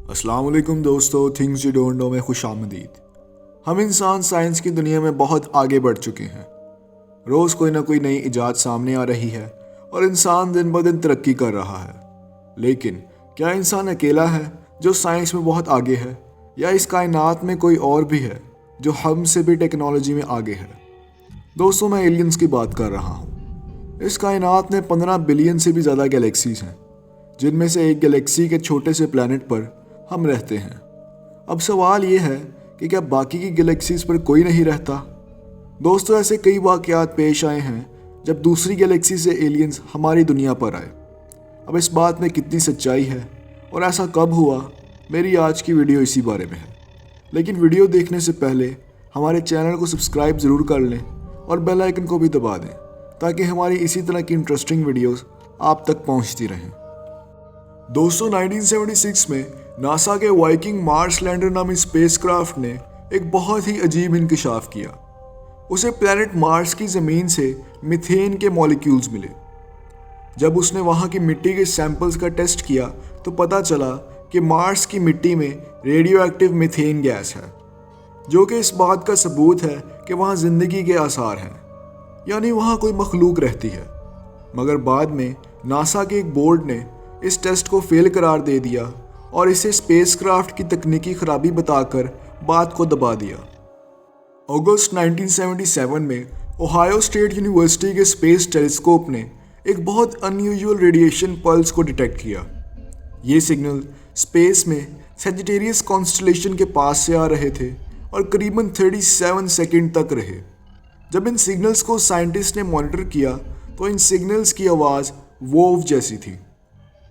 السلام علیکم دوستو، تھنگز یو ڈونٹ نو میں خوش آمدید۔ ہم انسان سائنس کی دنیا میں بہت آگے بڑھ چکے ہیں۔ روز کوئی نہ کوئی نئی ایجاد سامنے آ رہی ہے اور انسان دن بدن ترقی کر رہا ہے۔ لیکن کیا انسان اکیلا ہے جو سائنس میں بہت آگے ہے، یا اس کائنات میں کوئی اور بھی ہے جو ہم سے بھی ٹیکنالوجی میں آگے ہے؟ دوستو، میں ایلینز کی بات کر رہا ہوں۔ اس کائنات میں 15 بلین سے بھی زیادہ گیلیکسیز ہیں، جن میں سے ایک گیلیکسی کے چھوٹے سے پلانٹ پر ہم رہتے ہیں۔ اب سوال یہ ہے کہ کیا باقی کی گیلیکسیز پر کوئی نہیں رہتا؟ دوستو، ایسے کئی واقعات پیش آئے ہیں جب دوسری گیلیکسی سے ایلینز ہماری دنیا پر آئے۔ اب اس بات میں کتنی سچائی ہے اور ایسا کب ہوا، میری آج کی ویڈیو اسی بارے میں ہے۔ لیکن ویڈیو دیکھنے سے پہلے ہمارے چینل کو سبسکرائب ضرور کر لیں اور بیل آئیکن کو بھی دبا دیں تاکہ ہماری اسی طرح کی انٹرسٹنگ ویڈیوز آپ تک پہنچتی رہیں۔ دوستو، 1976 میں ناسا کے وائکنگ مارس لینڈر نامی اسپیس کرافٹ نے ایک بہت ہی عجیب انکشاف کیا۔ اسے پلانٹ مارس کی زمین سے میتھین کے مالیکیولز ملے۔ جب اس نے وہاں کی مٹی کے سیمپلز کا ٹیسٹ کیا تو پتہ چلا کہ مارس کی مٹی میں ریڈیو ایکٹیو میتھین گیس ہے، جو کہ اس بات کا ثبوت ہے کہ وہاں زندگی کے آثار ہیں، یعنی وہاں کوئی مخلوق رہتی ہے۔ مگر بعد میں ناسا کے ایک بورڈ نے اس ٹیسٹ کو فیل قرار دے دیا اور اسے اسپیس کرافٹ کی تکنیکی خرابی بتا کر بات کو دبا دیا۔ اگست 1977 میں اوہایو اسٹیٹ یونیورسٹی کے اسپیس ٹیلیسکوپ نے ایک بہت ان یوزول ریڈیشن پلس کو ڈیٹیکٹ کیا۔ یہ سگنل اسپیس میں سیجیٹیریس کانسٹلیشن کے پاس سے آ رہے تھے اور قریباً 37 سیکنڈ تک رہے۔ جب ان سگنلز کو سائنٹسٹ نے مانیٹر کیا تو ان سگنلز کی آواز ووو جیسی تھی۔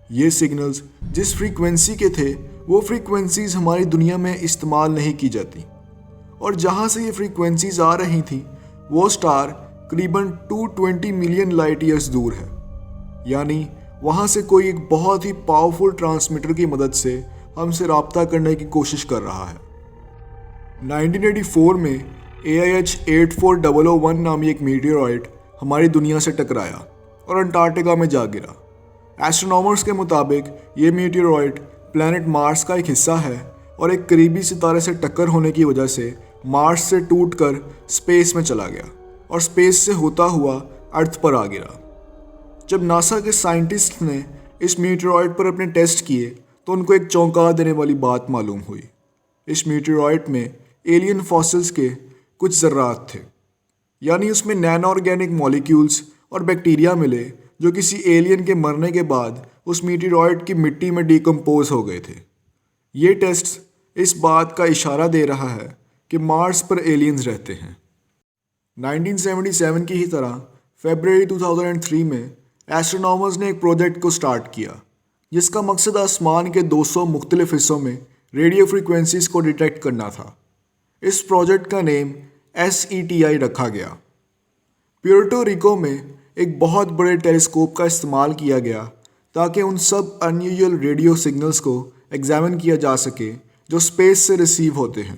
یہ سگنلز جس فریکوینسی کے تھے وہ فریکوینسیز ہماری دنیا میں استعمال نہیں کی جاتی، اور جہاں سے یہ فریکوینسیز آ رہی تھیں وہ سٹار قریباً 220 ملین لائٹ ایئرز دور ہے، یعنی وہاں سے کوئی ایک بہت ہی پاورفل ٹرانسمیٹر کی مدد سے ہم سے رابطہ کرنے کی کوشش کر رہا ہے۔ 1984 میں AIH 8400 نامی ایک میٹیورائٹ ہماری دنیا سے ٹکرایا اور انٹارکٹیکا میں جا گرا۔ ایسٹرونامرز کے مطابق یہ میٹیورائٹ پلانٹ مارس کا ایک حصہ ہے اور ایک قریبی ستارے سے ٹکر ہونے کی وجہ سے مارس سے ٹوٹ کر اسپیس میں چلا گیا اور اسپیس سے ہوتا ہوا ارتھ پر آ گرا۔ جب ناسا کے سائنٹسٹ نے اس میٹیورائٹ پر اپنے ٹیسٹ کیے تو ان کو ایک چونکا دینے والی بات معلوم ہوئی۔ اس میٹیورائٹ میں ایلین فاسلز کے کچھ ذرات تھے، یعنی اس میں نینو آرگینک مالیکیولز اور بیکٹیریا ملے جو کسی ایلین کے مرنے کے بعد اس میٹیورائٹ کی مٹی میں ڈیکمپوز ہو گئے تھے۔ یہ ٹیسٹ اس بات کا اشارہ دے رہا ہے کہ مارس پر ایلینز رہتے ہیں۔ 1977 کی ہی طرح فیبروری 2003 میں ایسٹرونامرز نے ایک پروجیکٹ کو سٹارٹ کیا جس کا مقصد آسمان کے 200 مختلف حصوں میں ریڈیو فریکوینسیز کو ڈیٹیکٹ کرنا تھا۔ اس پروجیکٹ کا نیم SETI رکھا گیا۔ پیورٹو ریکو میں ایک بہت بڑے ٹیلیسکوپ کا استعمال کیا گیا تاکہ ان سب ان یوزول ریڈیو سگنلز کو ایگزامن کیا جا سکے جو اسپیس سے ریسیو ہوتے ہیں،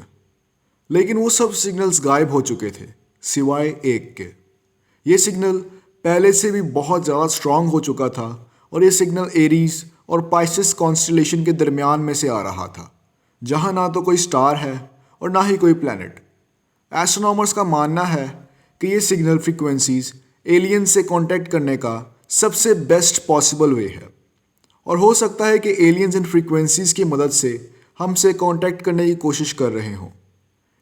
لیکن وہ سب سگنلز غائب ہو چکے تھے سوائے ایک کے۔ یہ سگنل پہلے سے بھی بہت زیادہ اسٹرانگ ہو چکا تھا اور یہ سگنل ایریز اور پائسس کانسٹلیشن کے درمیان میں سے آ رہا تھا، جہاں نہ تو کوئی سٹار ہے اور نہ ہی کوئی پلانٹ۔ ایسٹرونامرز کا ماننا ہے کہ یہ سگنل فریکوینسیز ایلین سے کانٹیکٹ کرنے کا سب سے بیسٹ پاسبل وے ہے، اور ہو سکتا ہے کہ ایلینز ان فریکوینسیز کی مدد سے ہم سے کانٹیکٹ کرنے کی کوشش کر رہے ہوں۔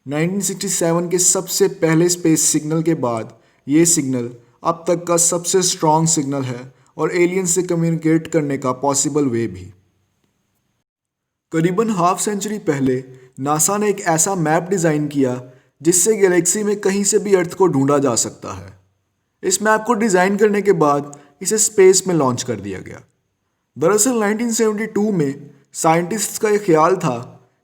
1967 کے سب سے پہلے اسپیس سگنل کے بعد یہ سگنل اب تک کا سب سے اسٹرانگ سگنل ہے اور ایلینز سے کمیونیکیٹ کرنے کا پاسبل وے بھی۔ قریباً ہاف سینچری پہلے ناسا نے ایک ایسا میپ ڈیزائن کیا جس سے گیلیکسی میں کہیں سے بھی ارتھ کو ڈھونڈا جا سکتا ہے۔ اس میپ کو ڈیزائن کرنے کے بعد اسے اسپیس میں لانچ کر دیا گیا۔ دراصل 1972 میں سائنٹسٹس کا یہ خیال تھا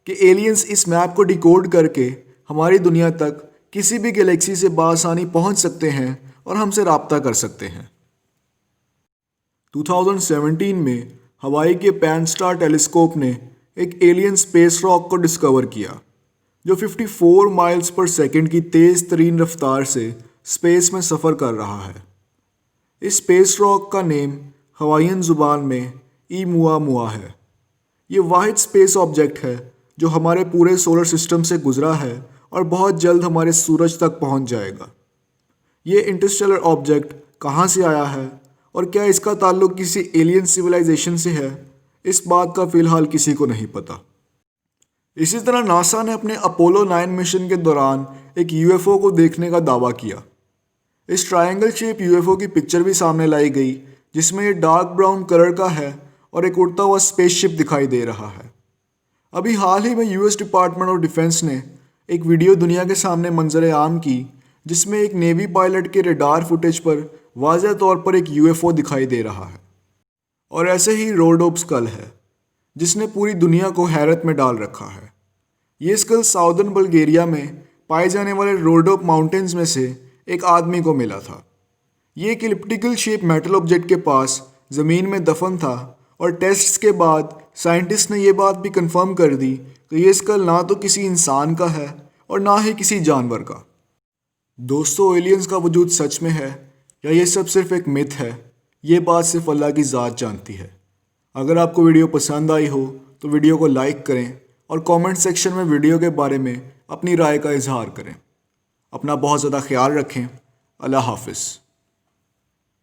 کہ ایلینز اس میپ کو ڈیکوڈ کر کے ہماری دنیا تک کسی بھی گیلیکسی سے بآسانی پہنچ سکتے ہیں اور ہم سے رابطہ کر سکتے ہیں۔ 2017 میں ہوائی کے پین سٹار ٹیلیسکوپ نے ایک ایلین اسپیس راک کو ڈسکور کیا جو 54 مائلز پر سیکنڈ کی تیز ترین رفتار سے اسپیس میں سفر کر رہا ہے۔ اس اسپیس راک کا نیم ہوائین زبان میں ای موا موا ہے۔ یہ واحد اسپیس آبجیکٹ ہے جو ہمارے پورے سولر سسٹم سے گزرا ہے اور بہت جلد ہمارے سورج تک پہنچ جائے گا۔ یہ انٹرسٹیلر آبجیکٹ کہاں سے آیا ہے اور کیا اس کا تعلق کسی ایلین سویلائزیشن سے ہے، اس بات کا فی الحال کسی کو نہیں پتہ۔ اسی طرح ناسا نے اپنے اپولو 9 مشن کے دوران ایک یو ایف او کو دیکھنے کا دعویٰ کیا۔ اس triangle shape U F O کی پکچر بھی سامنے لائی گئی جس میں یہ ڈارک براؤن کلر کا ہے اور ایک اڑتا ہوا اسپیس شپ دکھائی دے رہا ہے۔ ابھی حال ہی میں U S department of defence نے ایک ویڈیو دنیا کے سامنے منظر عام کی جس میں ایک نیوی پائلٹ کے ریڈار فوٹیج پر واضح طور پر ایک یو ایف او دکھائی دے رہا ہے۔ اور ایسے ہی روڈوپ اسکل ہے جس نے پوری دنیا کو حیرت میں ڈال رکھا ہے۔ یہ اسکل ساؤدرن بلگیریا میں پائے جانے والے روڈوپ ماؤنٹینز میں سے ایک آدمی کو ملا تھا۔ یہ ایک الپٹیکل شیپ میٹل آبجیکٹ کے پاس زمین میں دفن تھا اور ٹیسٹس کے بعد سائنٹسٹ نے یہ بات بھی کنفرم کر دی کہ یہ اسکل نہ تو کسی انسان کا ہے اور نہ ہی کسی جانور کا۔ دوستو، ایلینز کا وجود سچ میں ہے یا یہ سب صرف ایک متھ ہے، یہ بات صرف اللہ کی ذات جانتی ہے۔ اگر آپ کو ویڈیو پسند آئی ہو تو ویڈیو کو لائک کریں اور کامنٹ سیکشن میں ویڈیو کے بارے میں اپنی رائے کا اظہار کریں۔ اپنا بہت زیادہ خیال رکھیں۔ اللہ حافظ۔